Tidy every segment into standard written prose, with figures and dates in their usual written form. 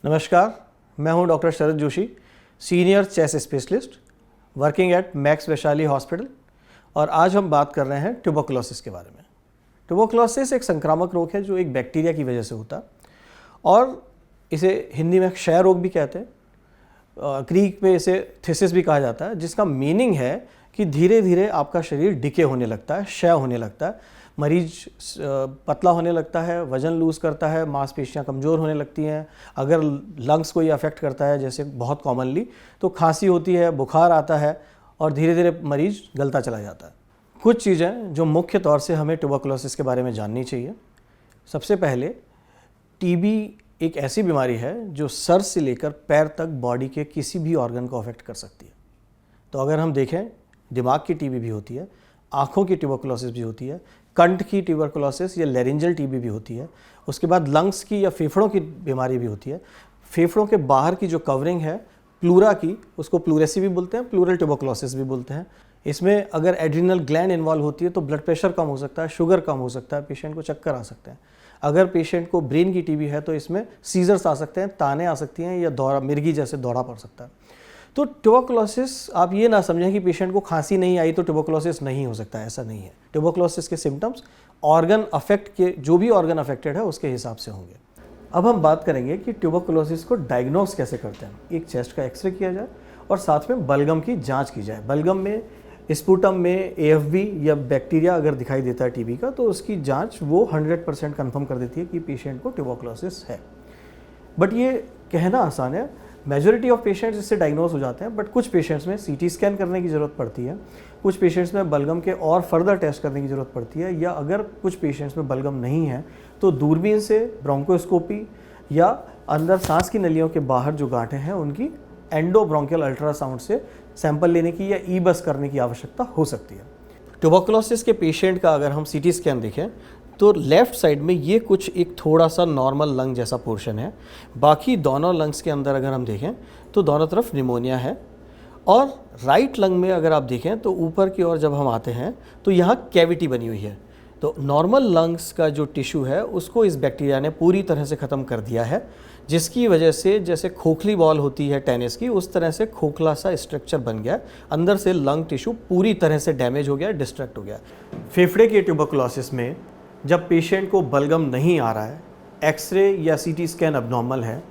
नमस्कार, मैं हूं doctor Sharad Joshi, senior chest specialist working at max Vaishali hospital. और आज हम बात कर रहे हैं ट्यूबरकुलोसिस के बारे में। ट्यूबरकुलोसिस एक संक्रामक रोग है जो एक बैक्टीरिया की वजह से होता है और इसे हिंदी में क्षय रोग भी कहते हैं। ग्रीक में इसे थिसिस भी कहा जाता है, जिसका मीनिंग है कि धीरे धीरे आपका शरीर डिके होने लगता है, क्षय होने लगता है, मरीज पतला होने लगता है, वजन लूज़ करता है, मांसपेशियां कमज़ोर होने लगती हैं। अगर लंग्स को ये अफेक्ट करता है जैसे बहुत कॉमनली, तो खांसी होती है, बुखार आता है और धीरे धीरे मरीज गलता चला जाता है। कुछ चीज़ें जो मुख्य तौर से हमें ट्यूबरकुलोसिस के बारे में जाननी चाहिए। सबसे पहले, टीबी एक ऐसी बीमारी है जो सर से लेकर पैर तक बॉडी के किसी भी ऑर्गन को अफेक्ट कर सकती है। तो अगर हम देखें, दिमाग की टीबी भी होती है, आँखों की ट्यूबरकुलोसिस भी होती है, कंठ की ट्यूबरकुलोसिस या लैरिंजल टीबी भी होती है। उसके बाद लंग्स की या फेफड़ों की बीमारी भी होती है। फेफड़ों के बाहर की जो कवरिंग है प्लूरा की, उसको प्लूरेसी भी बोलते हैं, प्लूरल ट्यूबरकुलोसिस भी बोलते हैं। इसमें अगर एड्रिनल ग्लैंड इन्वॉल्व होती है तो ब्लड प्रेशर कम हो सकता है, शुगर कम हो सकता है, पेशेंट को चक्कर आ सकते हैं। अगर पेशेंट को ब्रेन की टीबी है तो इसमें सीजर्स आ सकते हैं, ताने आ सकती हैं या दौरा, मिर्गी जैसे दौरा पड़ सकता है। तो ट्यूबरकुलोसिस, आप ये ना समझें कि पेशेंट को खांसी नहीं आई तो ट्यूबरकुलोसिस नहीं हो सकता है, ऐसा नहीं है। ट्यूबरकुलोसिस के सिम्टम्स ऑर्गन अफेक्ट के, जो भी ऑर्गन अफेक्टेड है उसके हिसाब से होंगे। अब हम बात करेंगे कि ट्यूबरकुलोसिस को डायग्नोस कैसे करते हैं। एक चेस्ट का एक्सरे किया जाए और साथ में बलगम की जांच की जाए। बलगम में, स्पूटम में AFB या बैक्टीरिया अगर दिखाई देता है टीबी का, तो उसकी जांच वो 100% कन्फर्म कर देती है कि पेशेंट को ट्यूबरकुलोसिस है। बट ये कहना आसान है, मेजॉरिटी ऑफ पेशेंट्स इससे डायग्नोज हो जाते हैं, बट कुछ पेशेंट्स में CT स्कैन करने की ज़रूरत पड़ती है, कुछ पेशेंट्स में बलगम के और फर्दर टेस्ट करने की ज़रूरत पड़ती है, या अगर कुछ पेशेंट्स में बलगम नहीं है तो दूरबीन से ब्रोंकोस्कोपी या अंदर सांस की नलियों के बाहर जो गांठें हैं उनकी एंडोब्रोंकियल अल्ट्रासाउंड से सैंपल लेने की या ई-बस करने की आवश्यकता हो सकती है। ट्यूबरकुलोसिस के पेशेंट का अगर हम CT स्कैन देखें तो लेफ़्ट साइड में ये कुछ एक थोड़ा सा नॉर्मल लंग जैसा पोर्शन है। बाकी दोनों लंग्स के अंदर अगर हम देखें तो दोनों तरफ निमोनिया है। और राइट लंग में अगर आप देखें तो ऊपर की ओर जब हम आते हैं तो यहाँ कैविटी बनी हुई है। तो नॉर्मल लंग्स का जो टिश्यू है उसको इस बैक्टीरिया ने पूरी तरह से ख़त्म कर दिया है, जिसकी वजह से जैसे खोखली बॉल होती है टेनिस की, उस तरह से खोखला सा स्ट्रक्चर बन गया। अंदर से लंग टिश्यू पूरी तरह से डैमेज हो गया, डिस्ट्रैक्ट हो गया। फेफड़े के ट्यूबरकुलोसिस में जब पेशेंट को बलगम नहीं आ रहा है, एक्सरे या CT स्कैन अबनॉर्मल है,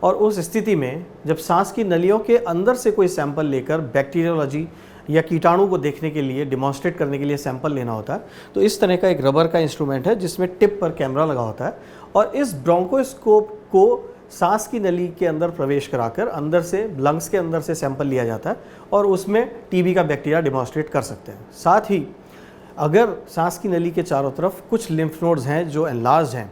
और उस स्थिति में जब सांस की नलियों के अंदर से कोई सैंपल लेकर बैक्टीरियोलॉजी या कीटाणु को देखने के लिए, डिमॉन्स्ट्रेट करने के लिए सैंपल लेना होता है, तो इस तरह का एक रबर का इंस्ट्रूमेंट है जिसमें टिप पर कैमरा लगा होता है, और इस ब्रोंकोस्कोप को सांस की नली के अंदर प्रवेश कराकर अंदर से, लंग्स के अंदर से सैंपल लिया जाता है और उसमें टीबी का बैक्टीरिया डिमॉन्स्ट्रेट कर सकते हैं। साथ ही अगर सांस की नली के चारों तरफ कुछ लिम्फ नोड्स हैं जो एनलार्ज हैं,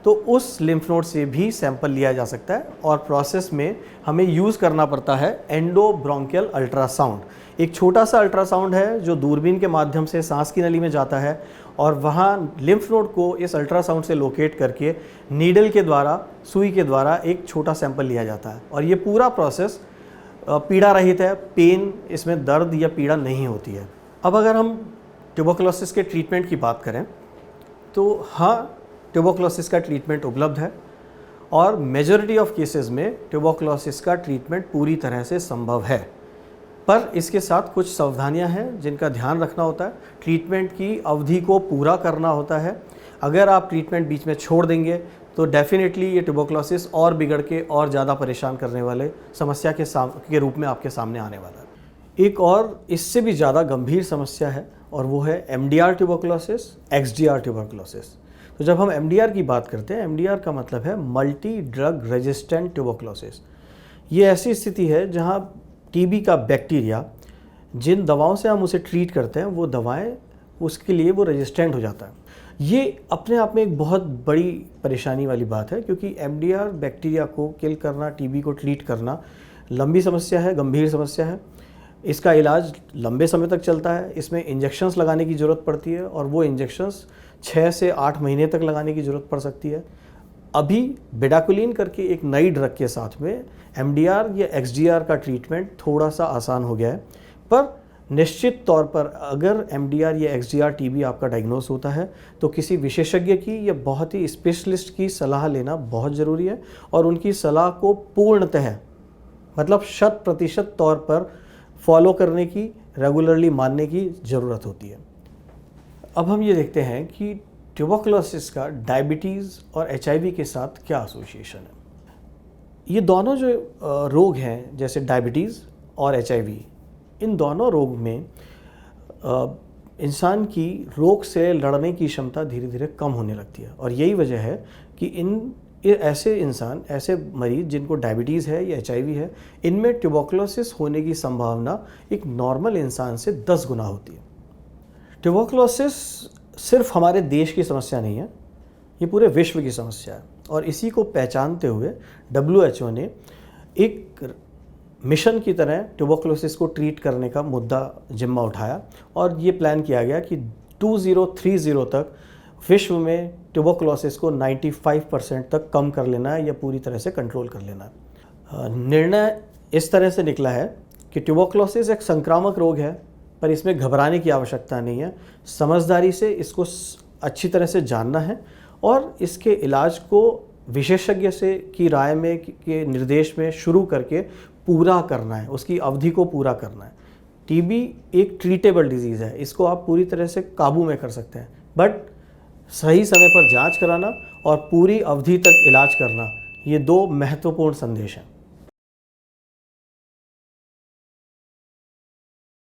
तो उस लिम्फ नोड से भी सैंपल लिया जा सकता है। और प्रोसेस में हमें यूज़ करना पड़ता है एंडोब्रोंकियल अल्ट्रासाउंड। एक छोटा सा अल्ट्रासाउंड है जो दूरबीन के माध्यम से सांस की नली में जाता है और वहाँ लिम्फ नोड को इस अल्ट्रासाउंड से लोकेट करके नीडल के द्वारा, सुई के द्वारा एक छोटा सैंपल लिया जाता है। और ये पूरा प्रोसेस पीड़ा रहित है, पेन, इसमें दर्द या पीड़ा नहीं होती है। अब अगर हम ट्यूबरकुलोसिस के ट्रीटमेंट की बात करें तो हाँ, ट्यूबरकुलोसिस का ट्रीटमेंट उपलब्ध है और मेजॉरिटी ऑफ केसेस में ट्यूबरकुलोसिस का ट्रीटमेंट पूरी तरह से संभव है। पर इसके साथ कुछ सावधानियां हैं जिनका ध्यान रखना होता है। ट्रीटमेंट की अवधि को पूरा करना होता है। अगर आप ट्रीटमेंट बीच में छोड़ देंगे तो डेफिनेटली ये ट्यूबरकुलोसिस और बिगड़ के और ज़्यादा परेशान करने वाले समस्या के रूप में आपके सामने आने वाला है। एक और इससे भी ज़्यादा गंभीर समस्या है और वो है MDR ट्यूबरकुलोसिस, XDR ट्यूबरकुलोसिस। तो जब हम MDR की बात करते हैं, MDR का मतलब है मल्टी ड्रग रेजिस्टेंट ट्यूबरकुलोसिस। ये ऐसी स्थिति है जहाँ टीबी का बैक्टीरिया, जिन दवाओं से हम उसे ट्रीट करते हैं, वो दवाएं उसके लिए वो रेजिस्टेंट हो जाता है। ये अपने आप में एक बहुत बड़ी परेशानी वाली बात है, क्योंकि MDR बैक्टीरिया को किल करना, टीबी को ट्रीट करना लंबी समस्या है, गंभीर समस्या है। इसका इलाज लंबे समय तक चलता है। इसमें इंजेक्शंस लगाने की ज़रूरत पड़ती है और वो इंजेक्शंस 6 से 8 महीने तक लगाने की ज़रूरत पड़ सकती है। अभी बेडाकुलिन करके एक नई ड्रग के साथ में MDR या XDR का ट्रीटमेंट थोड़ा सा आसान हो गया है, पर निश्चित तौर पर अगर MDR या XDR TB आपका डायग्नोस होता है तो किसी विशेषज्ञ की या बहुत ही स्पेशलिस्ट की सलाह लेना बहुत ज़रूरी है और उनकी सलाह को पूर्णतः मतलब 100% तौर पर फॉलो करने की, रेगुलरली मानने की ज़रूरत होती है। अब हम ये देखते हैं कि ट्यूबरकुलोसिस का डायबिटीज़ और HIV के साथ क्या एसोसिएशन है। ये दोनों जो रोग हैं जैसे डायबिटीज़ और HIV, इन दोनों रोग में इंसान की रोग से लड़ने की क्षमता धीरे धीरे कम होने लगती है और यही वजह है कि ऐसे मरीज जिनको डायबिटीज़ है या HIV है, इनमें ट्यूबरकुलोसिस होने की संभावना एक नॉर्मल इंसान से 10 गुना होती है। ट्यूबरकुलोसिस सिर्फ हमारे देश की समस्या नहीं है, ये पूरे विश्व की समस्या है और इसी को पहचानते हुए WHO ने एक मिशन की तरह ट्यूबरकुलोसिस को ट्रीट करने का मुद्दा जिम्मा उठाया और ये प्लान किया गया कि 2030 तक विश्व में ट्यूबरकुलोसिस को 95% तक कम कर लेना है या पूरी तरह से कंट्रोल कर लेना है। निर्णय इस तरह से निकला है कि ट्यूबरकुलोसिस एक संक्रामक रोग है, पर इसमें घबराने की आवश्यकता नहीं है। समझदारी से इसको अच्छी तरह से जानना है और इसके इलाज को विशेषज्ञ से की राय में के निर्देश में शुरू करके पूरा करना है, उसकी अवधि को पूरा करना है। TB एक ट्रीटेबल डिजीज़ है, इसको आप पूरी तरह से काबू में कर सकते हैं, बट सही समय पर जांच कराना और पूरी अवधि तक इलाज करना, ये 2 महत्वपूर्ण संदेश हैं।